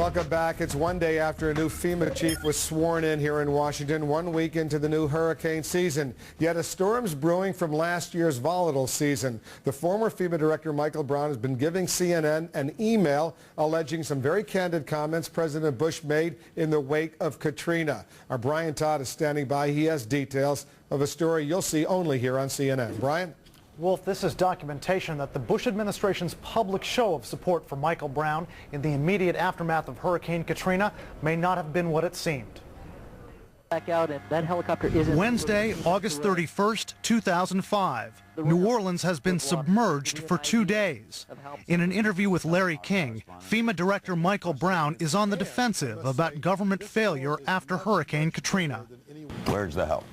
Welcome back. It's one day after a new FEMA chief was sworn in here in Washington, 1 week into the new hurricane season. Yet a storm's brewing from last year's volatile season. The former FEMA director, Michael Brown, has been giving CNN an email alleging some very candid comments President Bush made in the wake of Katrina. Our Brian Todd is standing by. He has details of a story you'll see only here on CNN. Brian? Wolf, this is documentation that the Bush administration's public show of support for Michael Brown in the immediate aftermath of Hurricane Katrina may not have been what it seemed. Back out, and that helicopter is Wednesday, August 31st, 2005. New Orleans has been submerged for 2 days. In an interview with Larry King, FEMA Director Michael Brown is on the defensive about government failure after Hurricane Katrina. Where's the help?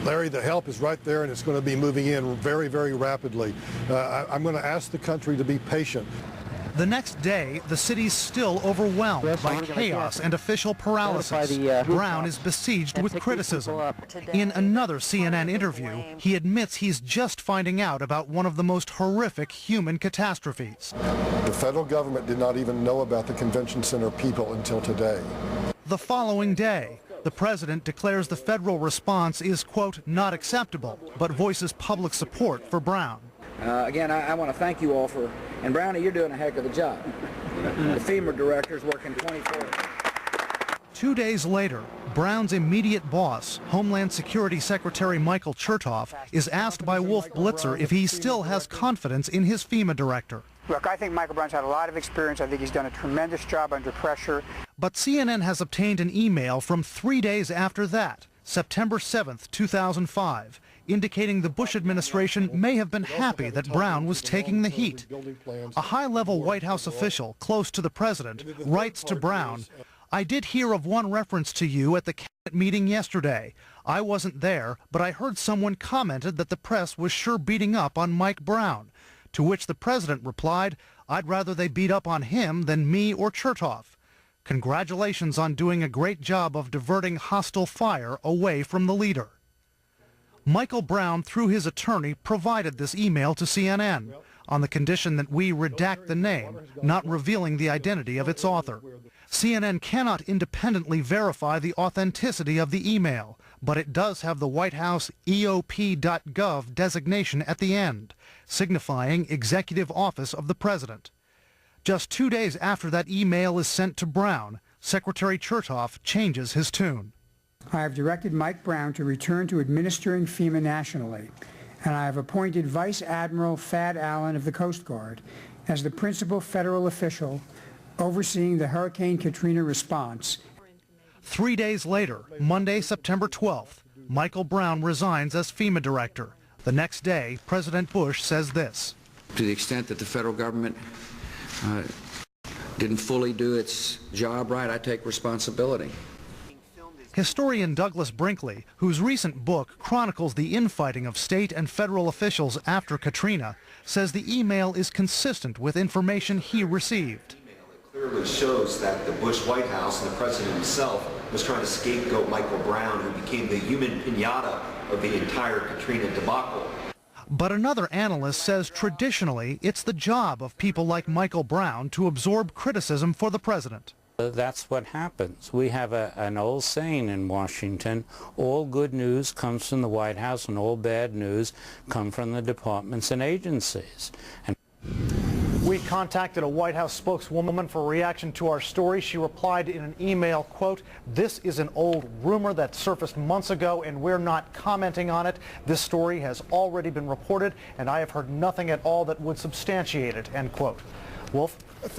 Larry, the help is right there, and it's going to be moving in very, very rapidly. I'm going to ask the country to be patient. The next day, the city's still overwhelmed by chaos and official paralysis. Brown is besieged with criticism. In another CNN interview, he admits he's just finding out about one of the most horrific human catastrophes. The federal government did not even know about the convention center people until today. The following day, the president declares the federal response is, quote, not acceptable, but voices public support for Brown. Again, I want to thank you all for, and Brownie, you're doing a heck of a job. The FEMA director's working 24 hours. 2 days later, Brown's immediate boss, Homeland Security Secretary Michael Chertoff, is asked by Wolf Blitzer if he still has confidence in his FEMA director. Look, I think Michael Brown's had a lot of experience. I think he's done a tremendous job under pressure. But CNN has obtained an email from 3 days after that, September 7th, 2005, indicating the Bush administration may have been happy that Brown was taking the heat. A high-level White House official close to the president writes to Brown, "I did hear of one reference to you at the cabinet meeting yesterday. I wasn't there, but I heard someone commented that the press was sure beating up on Mike Brown." To which the president replied, "I'd rather they beat up on him than me or Chertoff. Congratulations on doing a great job of diverting hostile fire away from the leader." Michael Brown, through his attorney, provided this email to CNN on the condition that we redact the name, not revealing the identity of its author. CNN cannot independently verify the authenticity of the email, but it does have the White House EOP.gov designation at the end, signifying Executive Office of the President. Just 2 days after that email is sent to Brown, Secretary Chertoff changes his tune. I have directed Mike Brown to return to administering FEMA nationally, and I have appointed Vice Admiral Thad Allen of the Coast Guard as the principal federal official overseeing the Hurricane Katrina response. 3 days later, Monday, September 12th, Michael Brown resigns as FEMA director. The next day, President Bush says this. To the extent that the federal government didn't fully do its job right, I take responsibility. Historian Douglas Brinkley, whose recent book chronicles the infighting of state and federal officials after Katrina, says the email is consistent with information he received. It clearly shows that the Bush White House and the president himself was trying to scapegoat Michael Brown, who became the human pinata of the entire Katrina debacle. But another analyst says traditionally it's the job of people like Michael Brown to absorb criticism for the president. That's what happens. We have an old saying in Washington, all good news comes from the White House and all bad news come from the departments and agencies. We contacted a White House spokeswoman for reaction to our story. She replied in an email, quote, "This is an old rumor that surfaced months ago and we're not commenting on it. This story has already been reported and I have heard nothing at all that would substantiate it," end quote. Wolf?